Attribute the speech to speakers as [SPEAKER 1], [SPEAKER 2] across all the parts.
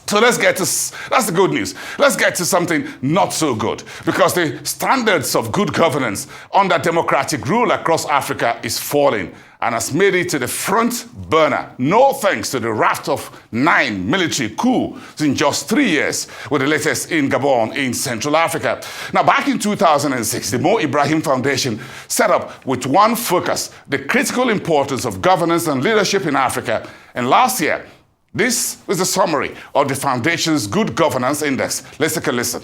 [SPEAKER 1] So let's get to, that's the good news. Let's get to something not so good, because the standards of good governance under democratic rule across Africa is falling and has made it to the front burner, no thanks to the raft of 9 military coups in just 3 years, with the latest in Gabon in Central Africa. Now, back in 2006, the Mo Ibrahim Foundation set up with one focus, the critical importance of governance and leadership in Africa. And last year, this was a summary of the Foundation's Good Governance Index. Let's take a listen.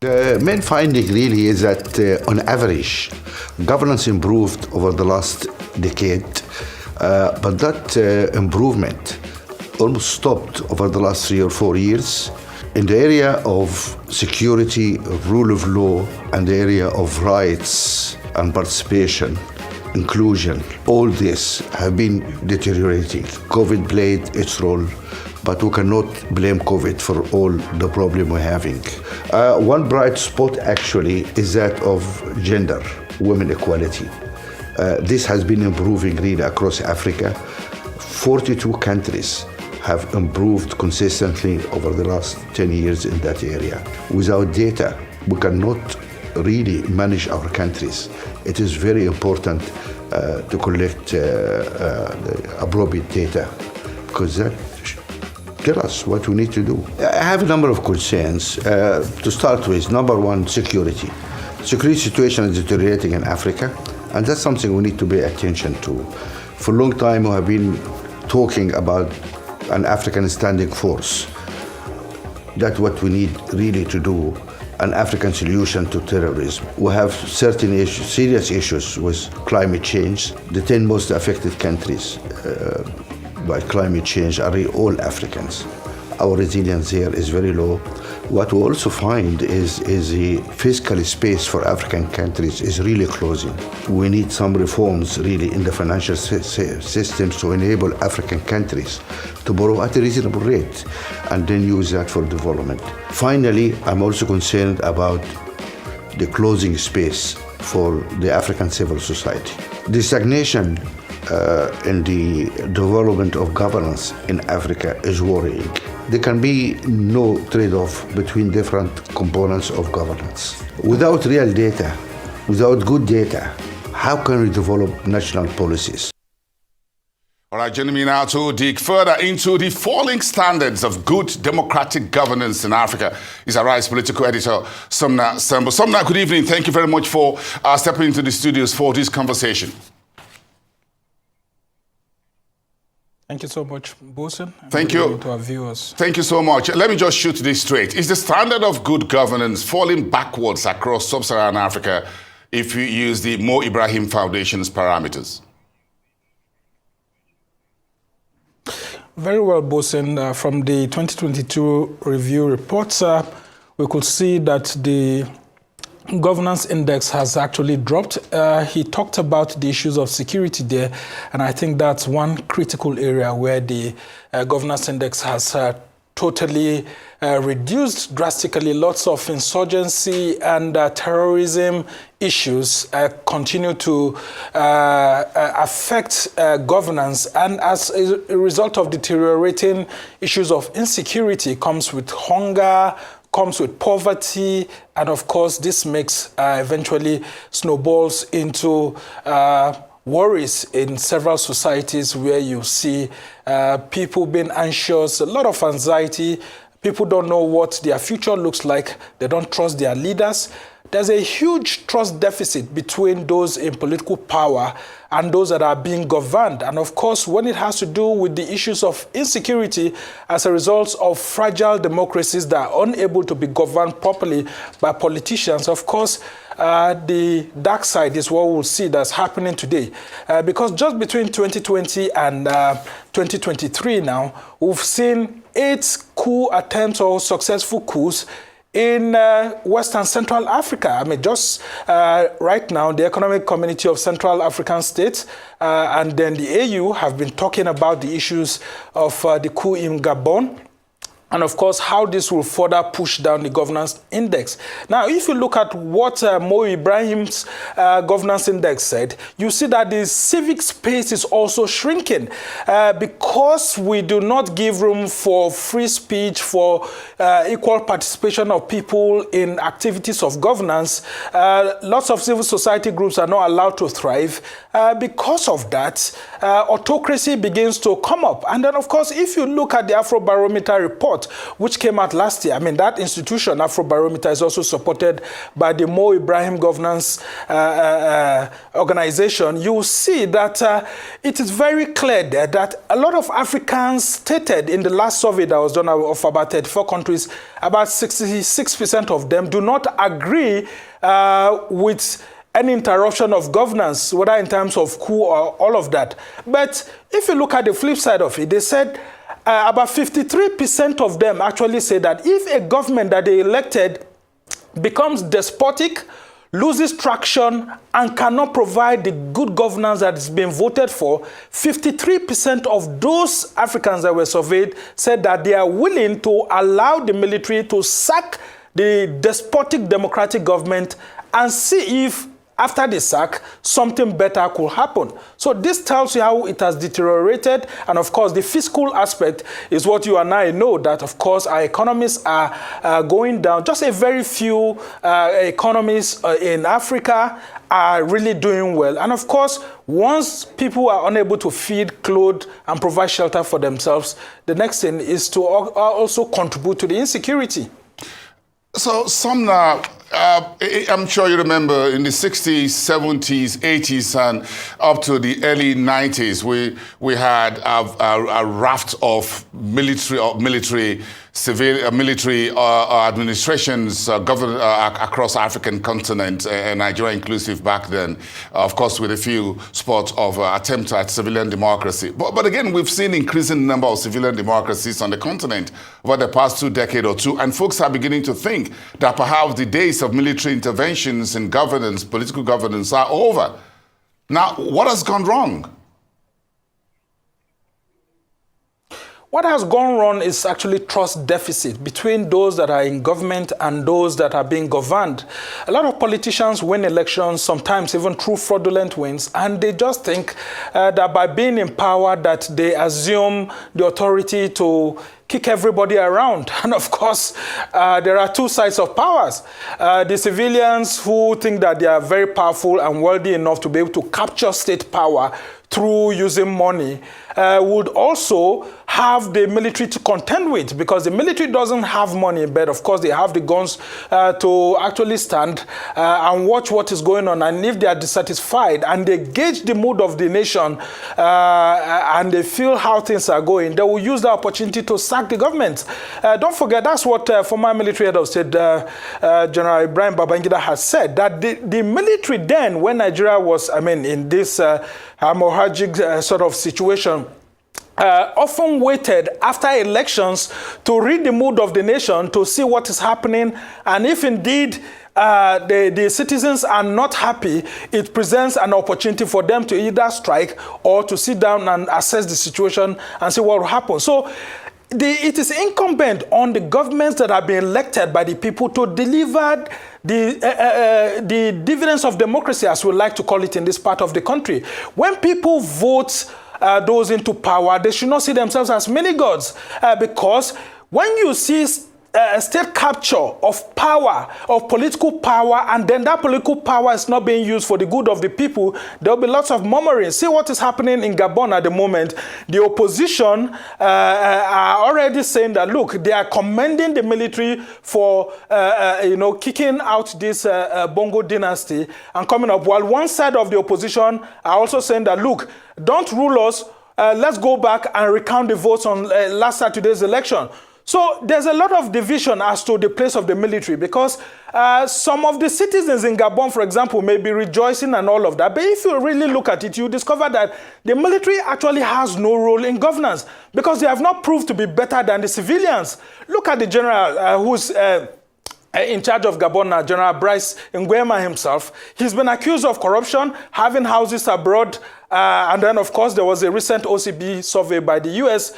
[SPEAKER 2] The main finding really is that on average, governance improved over the last decade, but that improvement almost stopped over the last 3 or 4 years. In the area of security, rule of law, and the area of rights and participation, inclusion, all this have been deteriorating. COVID played its role, but we cannot blame COVID for all the problem we're having. One bright spot actually is that of gender, women equality. This has been improving really across Africa. 42 countries have improved consistently over the last 10 years in that area. Without data, we cannot really manage our countries. It is very important to collect appropriate data, because that tell us what we need to do. I have a number of concerns. To start with, number one, security. Security situation is deteriorating in Africa, and that's something we need to pay attention to. For a long time, we have been talking about an African standing force. That's what we need really to do, an African solution to terrorism. We have certain issues, serious issues with climate change. The 10 most affected countries by climate change are all Africans. Our resilience here is very low. What we also find is the fiscal space for African countries is really closing. We need some reforms really in the financial systems to enable African countries to borrow at a reasonable rate and then use that for development. Finally, I'm also concerned about the closing space for the African civil society. The stagnation in the development of governance in Africa is worrying. There can be no trade-off between different components of governance. Without real data, without good data, how can we develop national policies?
[SPEAKER 1] All right, joining me now to dig further into the falling standards of good democratic governance in Africa is our Rise political editor, Sumner Sambo. Sumner, good evening. Thank you very much for stepping into the studios for this conversation.
[SPEAKER 3] Thank you so much, Bosun.
[SPEAKER 1] Thank you.
[SPEAKER 3] To our viewers.
[SPEAKER 1] Thank you so much. Let me just shoot this straight. Is the standard of good governance falling backwards across sub-Saharan Africa if you use the Mo Ibrahim Foundation's parameters?
[SPEAKER 3] Very well, Bosun. From the 2022 review reports, we could see that the governance index has actually dropped. He talked about the issues of security there, and I think that's one critical area where the governance index has totally reduced drastically. Lots of insurgency and terrorism issues continue to affect governance, and as a result of deteriorating issues of insecurity comes with hunger, comes with poverty, and of course this makes eventually snowballs into worries in several societies where you see people being anxious, a lot of anxiety. People don't know what their future looks like. They don't trust their leaders. There's a huge trust deficit between those in political power and those that are being governed. And of course, when it has to do with the issues of insecurity as a result of fragile democracies that are unable to be governed properly by politicians, of course, the dark side is what we'll see that's happening today. Because just between 2020 and 2023 now, we've seen 8 coup attempts or successful coups in Western Central Africa. I mean, just right now, the Economic Community of Central African States and then the AU have been talking about the issues of the coup in Gabon. and of course, how this will further push down the governance index. Now, if you look at what Mo Ibrahim's governance index said, you see that the civic space is also shrinking because we do not give room for free speech, for equal participation of people in activities of governance. Lots of civil society groups are not allowed to thrive. Because of that, autocracy begins to come up. And then, of course, if you look at the Afrobarometer report, which came out last year, I mean, that institution, Afrobarometer, is also supported by the Mo Ibrahim Governance Organization. You will see that it is very clear there that a lot of Africans stated in the last survey that was done of about 34 countries, about 66% of them do not agree with any interruption of governance, whether in terms of coup or all of that. But if you look at the flip side of it, they said about 53% of them actually say that if a government that they elected becomes despotic, loses traction, and cannot provide the good governance that is being voted for, 53% of those Africans that were surveyed said that they are willing to allow the military to sack the despotic democratic government and see if after the sack, something better could happen. So this tells you how it has deteriorated. And of course, the fiscal aspect is what you and I know, that of course our economies are going down. Just a very few economies in Africa are really doing well. And of course, once people are unable to feed, clothe, and provide shelter for themselves, the next thing is to also contribute to the insecurity.
[SPEAKER 1] So, Sumner, I'm sure you remember in the 60s, 70s, 80s, and up to the early 90s, we had a raft of military administrations across the African continent, Nigeria inclusive back then, of course, with a few spots of attempt at civilian democracy. But again, we've seen increasing number of civilian democracies on the continent over the past 2 decades or two, and folks are beginning to think that perhaps the days of military interventions in governance, political governance, are over. Now, what has gone wrong?
[SPEAKER 3] What has gone wrong is actually trust deficit between those that are in government and those that are being governed. A lot of politicians win elections, sometimes even through fraudulent wins, and they just think that by being in power that they assume the authority to kick everybody around. And of course, there are two sides of powers. The civilians who think that they are very powerful and wealthy enough to be able to capture state power through using money would also have the military to contend with, because the military doesn't have money, but of course they have the guns to actually stand and watch what is going on. And if they are dissatisfied and they gauge the mood of the nation and they feel how things are going, they will use the opportunity to sack the government. Don't forget, that's what former military head of state General Ibrahim Babangida has said, that the military then, when Nigeria was, in this hemorrhagic sort of situation, often waited after elections to read the mood of the nation, to see what is happening, and if indeed the citizens are not happy, it presents an opportunity for them to either strike or to sit down and assess the situation and see what will happen. So it is incumbent on the governments that have been elected by the people to deliver the dividends of democracy, as we like to call it in this part of the country. When people vote those into power, they should not see themselves as mini gods, because when you see state capture of power, of political power, and then that political power is not being used for the good of the people, there will be lots of murmuring. See what is happening in Gabon at the moment. The opposition are already saying that, look, they are commending the military for kicking out this Bongo dynasty and coming up, while one side of the opposition are also saying that, look, don't rule us, let's go back and recount the votes on last Saturday's election. So there's a lot of division as to the place of the military, because some of the citizens in Gabon, for example, may be rejoicing and all of that. But if you really look at it, you discover that the military actually has no role in governance, because they have not proved to be better than the civilians. Look at the general who's in charge of Gabon now, General Bryce Nguema himself. He's been accused of corruption, having houses abroad, And then, of course, there was a recent OCB survey by the U.S.,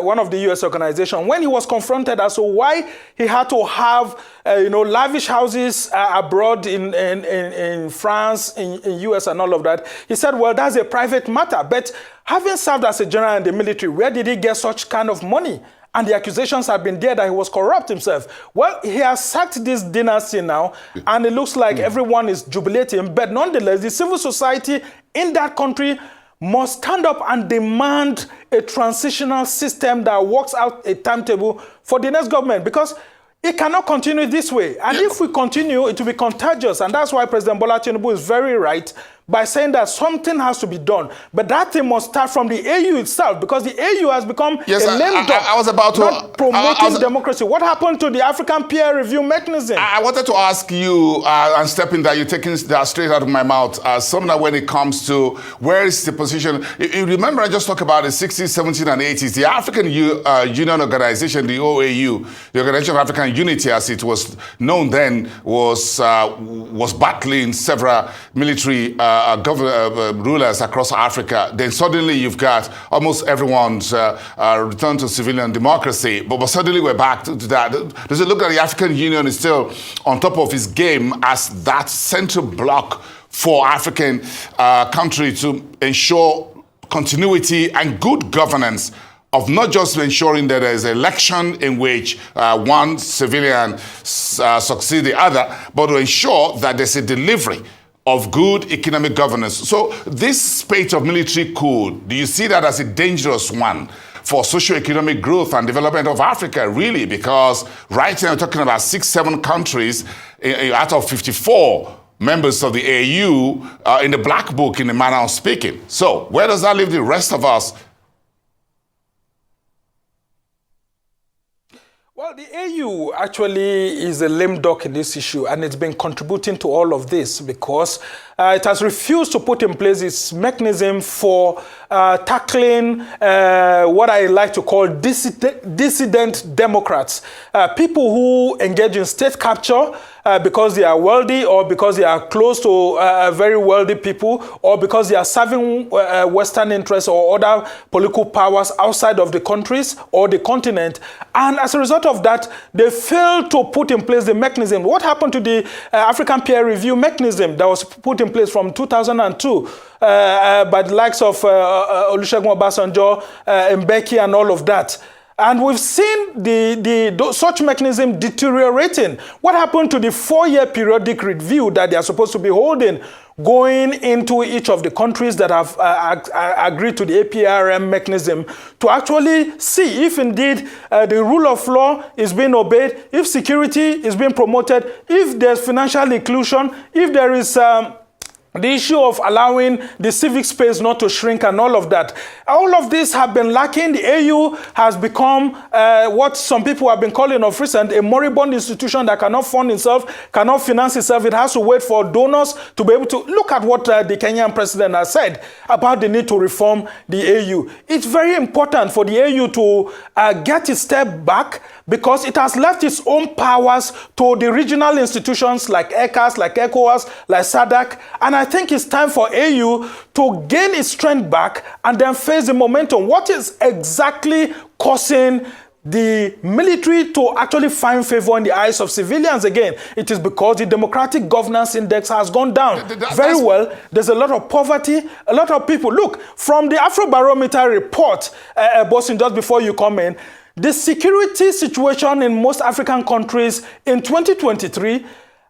[SPEAKER 3] one of the U.S. organizations, when he was confronted as to why he had to have, lavish houses abroad in France, in U.S. and all of that. He said, well, that's a private matter. But having served as a general in the military, where did he get such kind of money? And the accusations have been there that he was corrupt himself. Well, he has sacked this dynasty now, and it looks like everyone is jubilating. But nonetheless, the civil society in that country must stand up and demand a transitional system that works out a timetable for the next government, because it cannot continue this way. And if we continue, it will be contagious. And that's why President Bola Tinubu is very right by saying that something has to be done. But that thing must start from the AU itself, because the AU has become a lame duck,
[SPEAKER 1] I was about to
[SPEAKER 3] not promoting democracy. What happened to the African peer review mechanism?
[SPEAKER 1] I wanted to ask you, and stepping that you're taking that straight out of my mouth, Sumner, when it comes to where is the position. You remember I just talked about the 60s, 70s, and 80s. The African Union Organization, the OAU, the Organization of African Unity, as it was known then, was battling several military rulers across Africa. Then suddenly you've got almost everyone's return to civilian democracy. But suddenly we're back to that. Does it look like the African Union is still on top of its game as that central block for African country to ensure continuity and good governance, of not just ensuring that there is an election in which one civilian succeeds the other, but to ensure that there's a delivery of good economic governance. So this spate of military coup, do you see that as a dangerous one for socio-economic growth and development of Africa, really? Because right now we're talking about 6-7 countries out of 54 members of the AU in the black book, in the manner of speaking. So where does that leave the rest of us?
[SPEAKER 3] Well, the AU actually is a lame duck in this issue, and it's been contributing to all of this because it has refused to put in place its mechanism for tackling what I like to call dissident Democrats, people who engage in state capture because they are wealthy, or because they are close to very wealthy people, or because they are serving Western interests or other political powers outside of the countries or the continent. And as a result of that, they failed to put in place the mechanism. What happened to the African peer review mechanism that was put in place from 2002 by the likes of Olusegun Obasanjo, Mbeki, and all of that? And we've seen such mechanism deteriorating. What happened to the 4-year periodic review that they are supposed to be holding, going into each of the countries that have agreed to the APRM mechanism to actually see if indeed the rule of law is being obeyed, if security is being promoted, if there's financial inclusion, if there is the issue of allowing the civic space not to shrink and all of that. All of this have been lacking. The AU has become what some people have been calling of recent a moribund institution that cannot fund itself, cannot finance itself. It has to wait for donors to be able to look at what the Kenyan president has said about the need to reform the AU. It's very important for the AU to get its step back, because it has left its own powers to the regional institutions like ECAS, like ECOWAS, like SADC. And I think it's time for AU to gain its strength back and then face the momentum. What is exactly causing the military to actually find favor in the eyes of civilians again? It is because the democratic governance index has gone down. Very well. There's a lot of poverty, a lot of people. Look, from the Afrobarometer report, Boston, just before you come in, the security situation in most African countries in 2023,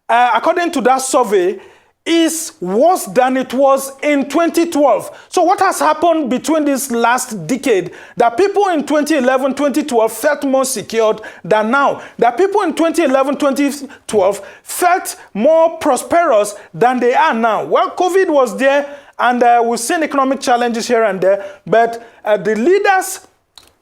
[SPEAKER 3] according to that survey, is worse than it was in 2012. So what has happened between this last decade that people in 2011, 2012 felt more secured than now? That people in 2011, 2012 felt more prosperous than they are now? Well, COVID was there, and we've seen economic challenges here and there, but the leaders,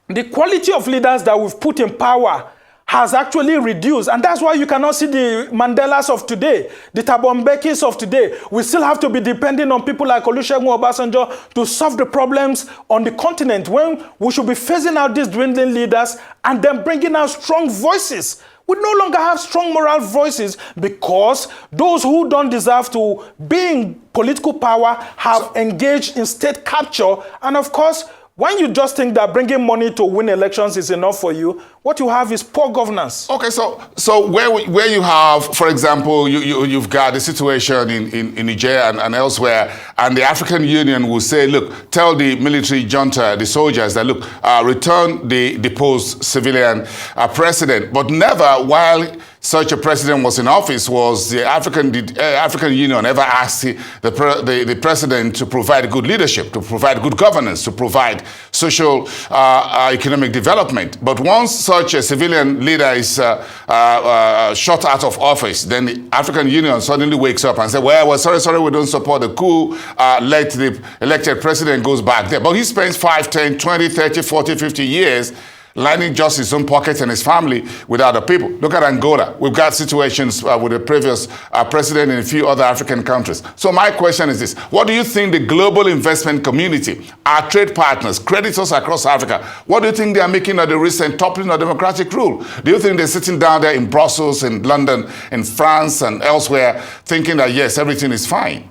[SPEAKER 3] the quality of leaders that we've put in power has actually reduced. And that's why you cannot see the Mandelas of today, the Thabo Mbekis of today. We still have to be depending on people like Olusegun Obasanjo to solve the problems on the continent, when we should be phasing out these dwindling leaders and then bringing out strong voices. We no longer have strong moral voices because those who don't deserve to be in political power have engaged in state capture. And of course, when you just think that bringing money to win elections is enough for you, what you have is poor governance.
[SPEAKER 1] Okay, so where you have, for example, you've got a situation in Niger and elsewhere, and the African Union will say, look, tell the military junta, the soldiers, that look, return the deposed civilian president, but never while such a president was in office was the African Union ever asked the president to provide good leadership, to provide good governance, to provide social economic development. But once such a civilian leader is shot out of office, then the African Union suddenly wakes up and says, well, sorry, we don't support the coup, let the elected president goes back there. But he spends 5, 10, 20, 30, 40, 50 years lining just his own pockets and his family without the people. Look at Angola. We've got situations with the previous president in a few other African countries. So my question is this. What do you think the global investment community, our trade partners, creditors across Africa, what do you think they are making of the recent toppling of democratic rule? Do you think they're sitting down there in Brussels, in London, in France, and elsewhere thinking that, yes, everything is fine?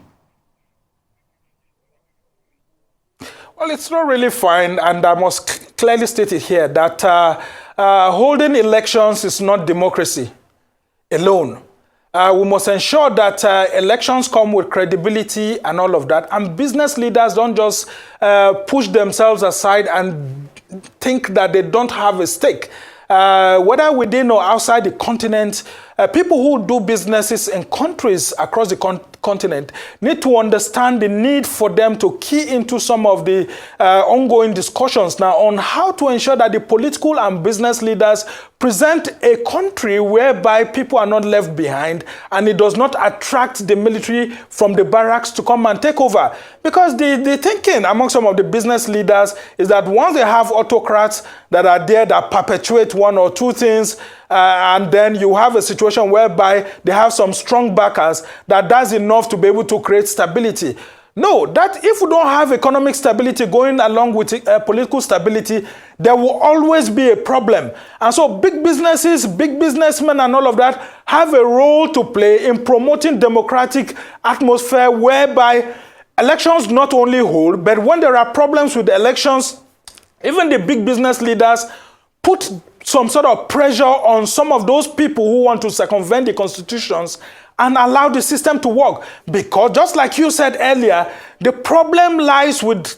[SPEAKER 3] Well, it's not really fine, and I must clearly state it here that holding elections is not democracy alone. We must ensure that elections come with credibility and all of that, and business leaders don't just push themselves aside and think that they don't have a stake. Whether within or outside the continent, people who do businesses in countries across the continent need to understand the need for them to key into some of the ongoing discussions now on how to ensure that the political and business leaders present a country whereby people are not left behind and it does not attract the military from the barracks to come and take over. Because the thinking among some of the business leaders is that once they have autocrats that are there that perpetuate one or two things, and then you have a situation whereby they have some strong backers that does enough to be able to create stability. No, that if we don't have economic stability going along with political stability, there will always be a problem. And so big businesses, big businessmen and all of that have a role to play in promoting democratic atmosphere whereby elections not only hold, but when there are problems with the elections, even the big business leaders put some sort of pressure on some of those people who want to circumvent the constitutions and allow the system to work. Because just like you said earlier, the problem lies with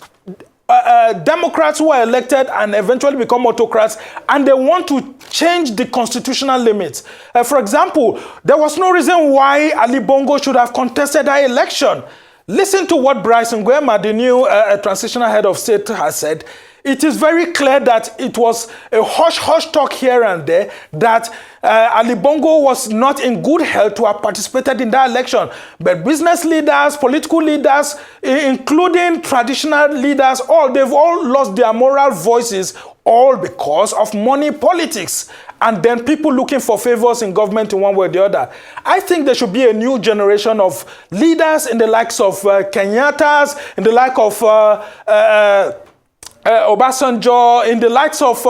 [SPEAKER 3] Democrats who are elected and eventually become autocrats, and they want to change the constitutional limits. For example, there was no reason why Ali Bongo should have contested that election. Listen to what Bryce Nguema, the new transitional head of state, has said. It is very clear that it was a hush-hush talk here and there that Ali Bongo was not in good health to have participated in that election. But business leaders, political leaders, including traditional leaders, they've all lost their moral voices, all because of money politics. And then people looking for favors in government in one way or the other. I think there should be a new generation of leaders in the likes of Kenyatta's, in the like of Obasanjo, in the likes of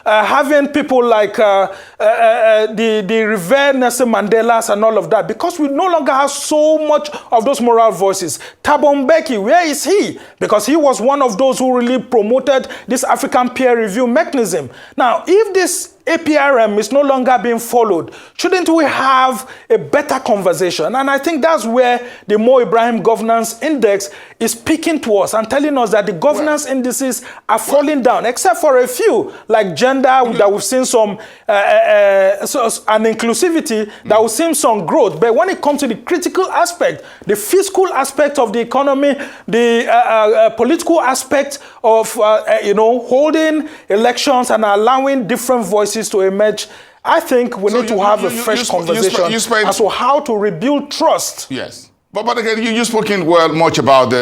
[SPEAKER 3] having people like the revered Nelson Mandelas and all of that, because we no longer have so much of those moral voices. Thabo Mbeki, where is he? Because he was one of those who really promoted this African peer review mechanism. Now, if this APRM is no longer being followed, shouldn't we have a better conversation? And I think that's where the Mo Ibrahim Governance Index is speaking to us and telling us that the governance indices are falling down, except for a few, like gender, that we've seen some, and inclusivity, that we've seen some growth. But when it comes to the critical aspect, the fiscal aspect of the economy, the political aspect of, holding elections and allowing different voices to emerge, I think we need to have a fresh conversation as to how to rebuild trust.
[SPEAKER 1] Yes. But again, you've spoken much about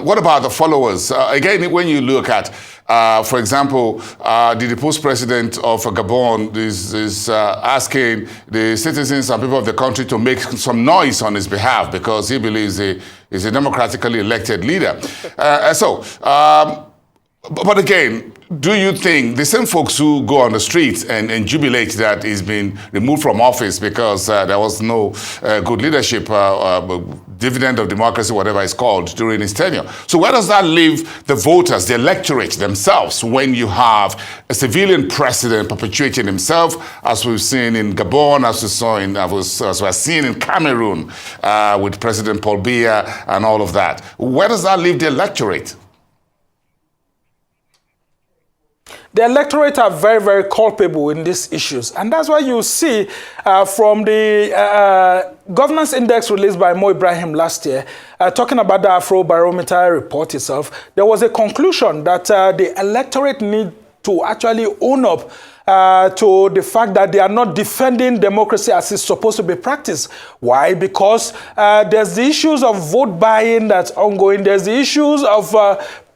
[SPEAKER 1] what about the followers? Again, when you look at, for example, the deposed president of Gabon is asking the citizens and people of the country to make some noise on his behalf because he believes he's a democratically elected leader. But again, do you think the same folks who go on the streets and jubilate that he's been removed from office because there was no good leadership, dividend of democracy, whatever it's called, during his tenure? So where does that leave the voters, the electorate themselves, when you have a civilian president perpetuating himself, as we've seen in Gabon, as we saw in, as we're seeing in Cameroon with President Paul Biya and all of that? Where does that leave the electorate?
[SPEAKER 3] The electorate are very, very culpable in these issues. And that's why you see from the governance index released by Mo Ibrahim last year, talking about the Afrobarometer report itself, there was a conclusion that the electorate need to actually own up to the fact that they are not defending democracy as it's supposed to be practiced. Why? Because there's the issues of vote buying that's ongoing. There's the issues of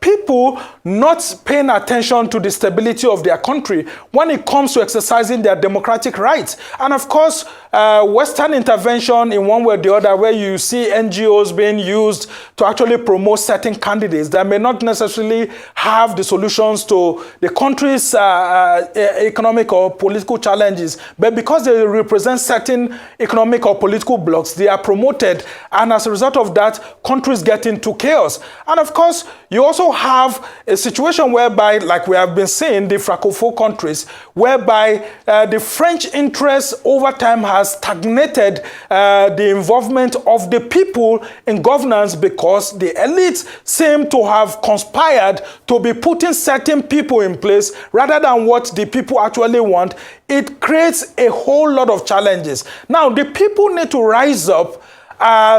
[SPEAKER 3] people not paying attention to the stability of their country when it comes to exercising their democratic rights. And of course, Western intervention in one way or the other, where you see NGOs being used to actually promote certain candidates that may not necessarily have the solutions to the country's economic or political challenges, but because they represent certain economic or political blocs, they are promoted, and as a result of that, countries get into chaos. And of course, you also have a situation whereby, like we have been seeing, the Francophone countries, whereby the French interest over time has stagnated the involvement of the people in governance, because the elites seem to have conspired to be putting certain people in place rather than what the people actually want. It creates a whole lot of challenges. Now, the people need to rise up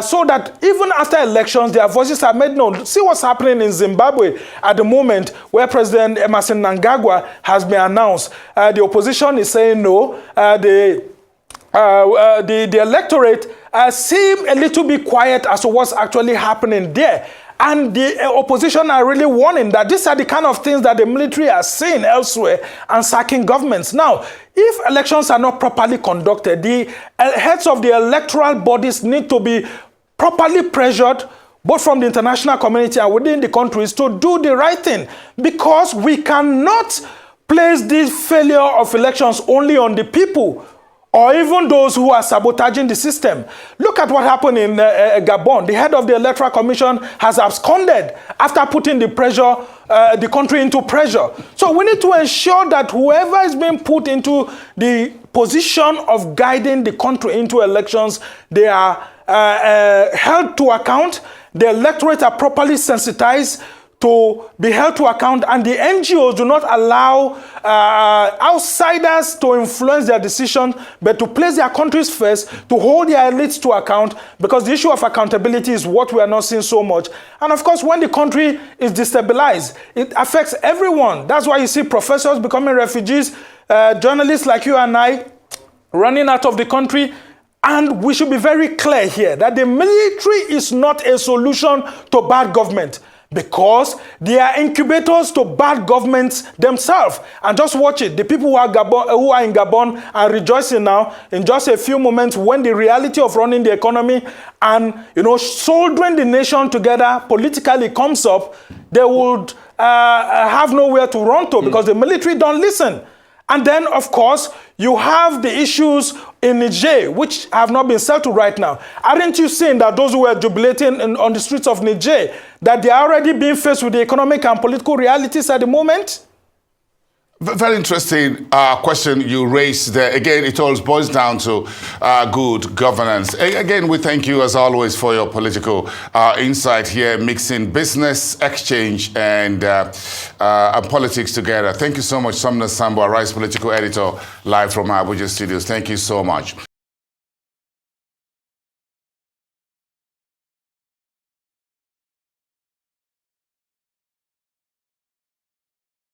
[SPEAKER 3] so that even after elections, their voices are made known. See what's happening in Zimbabwe at the moment, where President Emerson Mnangagwa has been announced. The opposition is saying no. The electorate seem a little bit quiet as to what's actually happening there. And the opposition are really warning that these are the kind of things that the military are seeing elsewhere and sacking governments. Now, if elections are not properly conducted, the heads of the electoral bodies need to be properly pressured, both from the international community and within the countries, to do the right thing. Because we cannot place this failure of elections only on the people, or even those who are sabotaging the system. Look at what happened in Gabon. The head of the Electoral Commission has absconded after putting the country into pressure. So we need to ensure that whoever is being put into the position of guiding the country into elections, they are held to account, the electorate are properly sensitized to be held to account, and the NGOs do not allow outsiders to influence their decisions, but to place their countries first, to hold their elites to account, because the issue of accountability is what we are not seeing so much. And of course, when the country is destabilized, it affects everyone. That's why you see professors becoming refugees, journalists like you and I running out of the country. And we should be very clear here that the military is not a solution to bad government, because they are incubators to bad governments themselves. And just watch it. The people who are in Gabon are rejoicing now in just a few moments, when the reality of running the economy and, soldering the nation together politically comes up, they would have nowhere to run to, because the military don't listen. And then, of course, you have the issues in Niger, which have not been settled right now. Aren't you seeing that those who were jubilating on the streets of Niger, that they are already being faced with the economic and political realities at the moment?
[SPEAKER 1] Very interesting question you raised there. Again, it all boils down to good governance. Again, we thank you, as always, for your political insight here, mixing business, exchange, and politics together. Thank you so much, Sumner Sambo, Rice political editor, live from our Abuja studios. Thank you so much.